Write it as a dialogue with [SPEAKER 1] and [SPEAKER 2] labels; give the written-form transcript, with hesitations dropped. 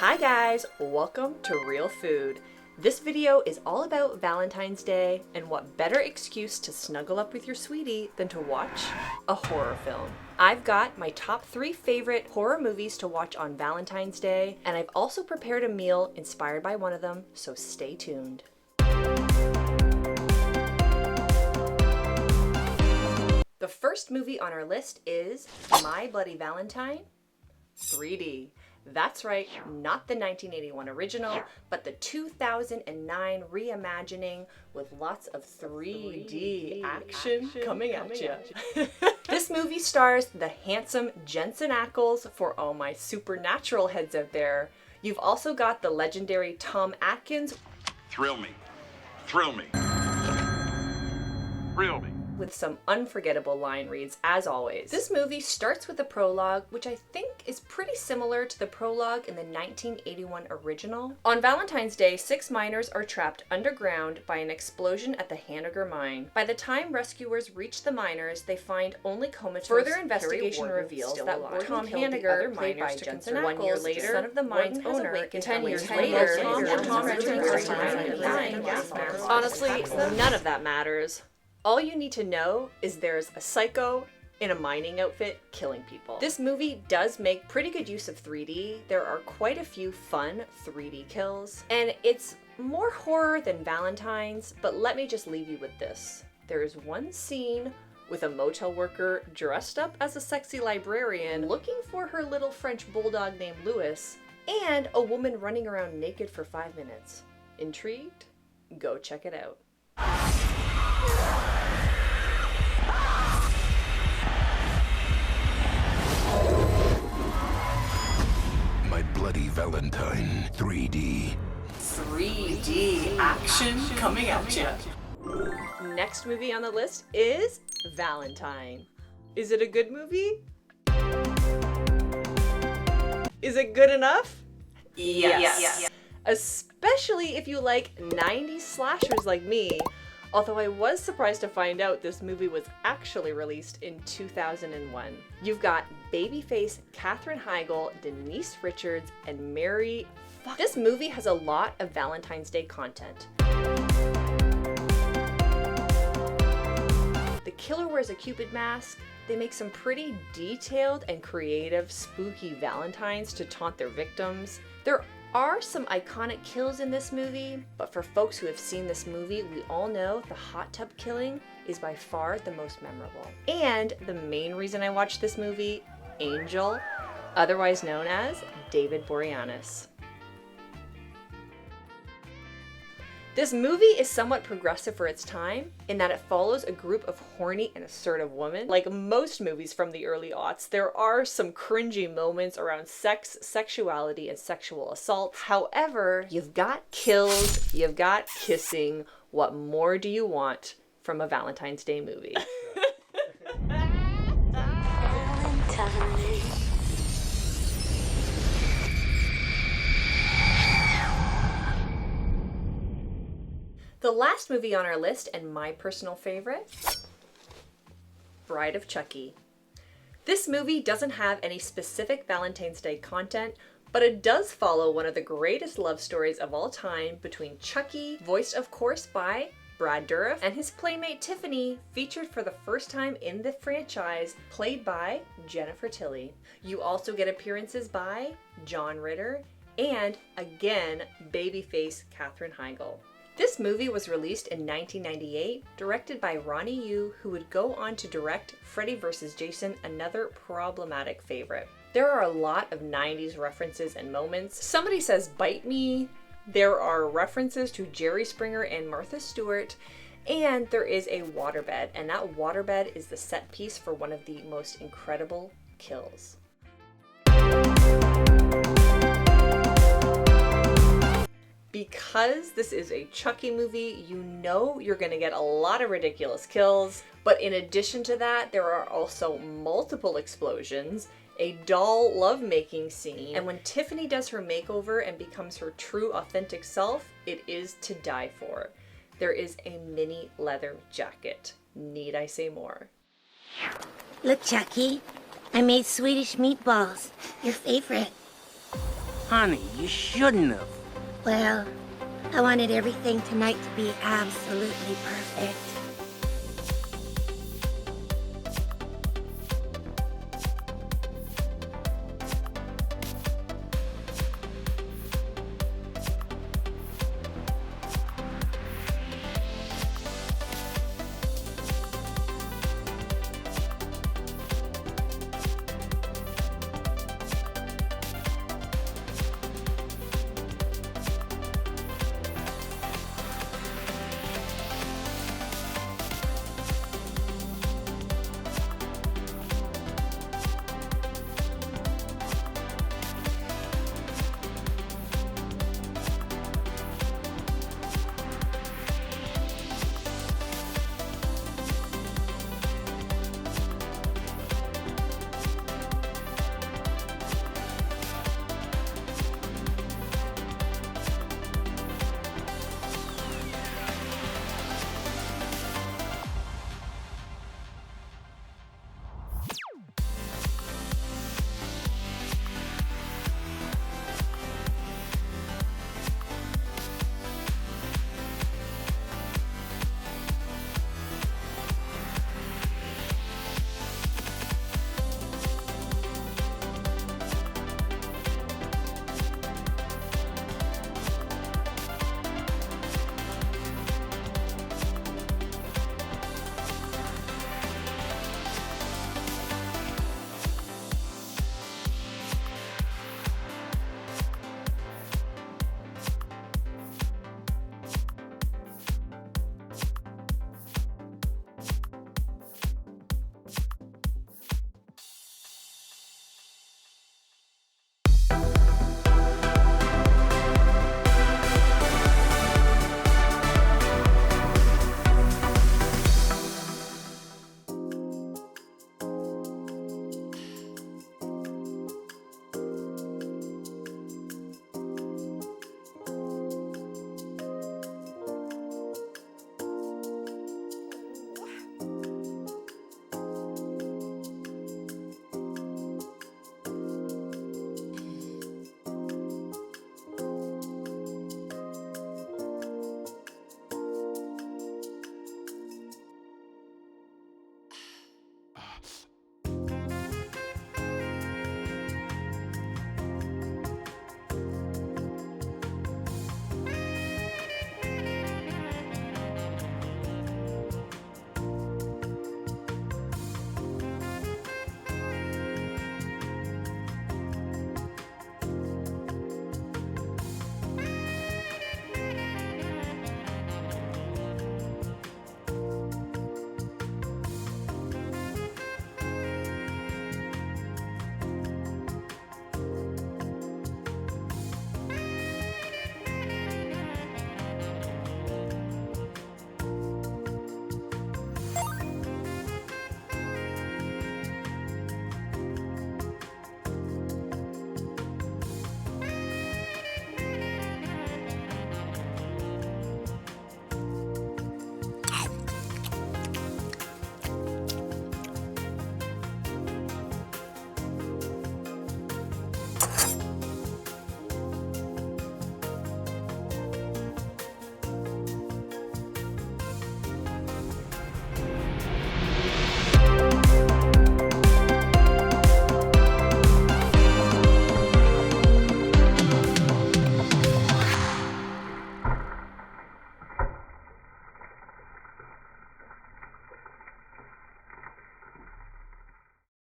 [SPEAKER 1] Hi guys, welcome to Real Food. This video is all about Valentine's Day, and what better excuse to snuggle up with your sweetie than to watch a horror film. I've got my top 3 favorite horror movies to watch on Valentine's Day, and I've also prepared a meal inspired by one of them, so stay tuned. The first movie on our list is My Bloody Valentine 3D. That's right, not the 1981 original, but the 2009 reimagining with lots of 3D action coming at you. This movie stars the handsome Jensen Ackles for all my supernatural heads out there. You've also got the legendary Tom Atkins.
[SPEAKER 2] Thrill me. Thrill me. Thrill me.
[SPEAKER 1] With some unforgettable line reads, as always. This movie starts with a prologue, which I think is pretty similar to the prologue in the 1981 original. On Valentine's Day, 6 miners are trapped underground by an explosion at the Haniger mine. By the time rescuers reach the miners, they find only comatose. Further investigation reveals that Tom Haniger, played by Jensen Ackles, 1 year later, son of the mine's owner, and 10 years later, Tom returns to mine. Honestly, none of that matters. All you need to know is there's a psycho in a mining outfit killing people. This movie does make pretty good use of 3D. There are quite a few fun 3D kills, and it's more horror than Valentine's, but let me just leave you with this. There is one scene with a motel worker dressed up as a sexy librarian looking for her little French bulldog named Louis, and a woman running around naked for 5 minutes. Intrigued? Go check it out.
[SPEAKER 3] My Bloody Valentine 3D.
[SPEAKER 1] 3D action coming at you. Next movie on the list is Valentine. Is it a good movie? Is it good enough? Yes. Especially if you like 90s slashers like me. Although I was surprised to find out this movie was actually released in 2001. You've got babyface Katherine Heigl, Denise Richards, and Mary. This movie has a lot of Valentine's Day content. The killer wears a Cupid mask. They make some pretty detailed and creative spooky Valentines to taunt their victims. There are some iconic kills in this movie, but for folks who have seen this movie, we all know the hot tub killing is by far the most memorable. And the main reason I watched this movie, Angel, otherwise known as David Boreanaz. This movie is somewhat progressive for its time in that it follows a group of horny and assertive women. Like most movies from the early aughts, there are some cringy moments around sex, sexuality, and sexual assault. However, you've got kills, you've got kissing. What more do you want from a Valentine's Day movie? The last movie on our list, and my personal favorite, Bride of Chucky. This movie doesn't have any specific Valentine's Day content, but it does follow one of the greatest love stories of all time between Chucky, voiced of course by Brad Dourif, and his playmate Tiffany, featured for the first time in the franchise, played by Jennifer Tilly. You also get appearances by John Ritter and, again, babyface Katherine Heigl. This movie was released in 1998, directed by Ronnie Yu, who would go on to direct Freddy vs. Jason, another problematic favorite. There are a lot of 90s references and moments. Somebody says, "Bite me." There are references to Jerry Springer and Martha Stewart, and there is a waterbed, and that waterbed is the set piece for one of the most incredible kills. Because this is a Chucky movie, you know you're going to get a lot of ridiculous kills, but in addition to that, there are also multiple explosions, a doll lovemaking scene, and when Tiffany does her makeover and becomes her true authentic self, it is to die for. There is a mini leather jacket. Need I say more?
[SPEAKER 4] Look, Chucky, I made Swedish meatballs, your favorite. Honey, you shouldn't have.
[SPEAKER 5] Well, I wanted everything tonight to be absolutely perfect.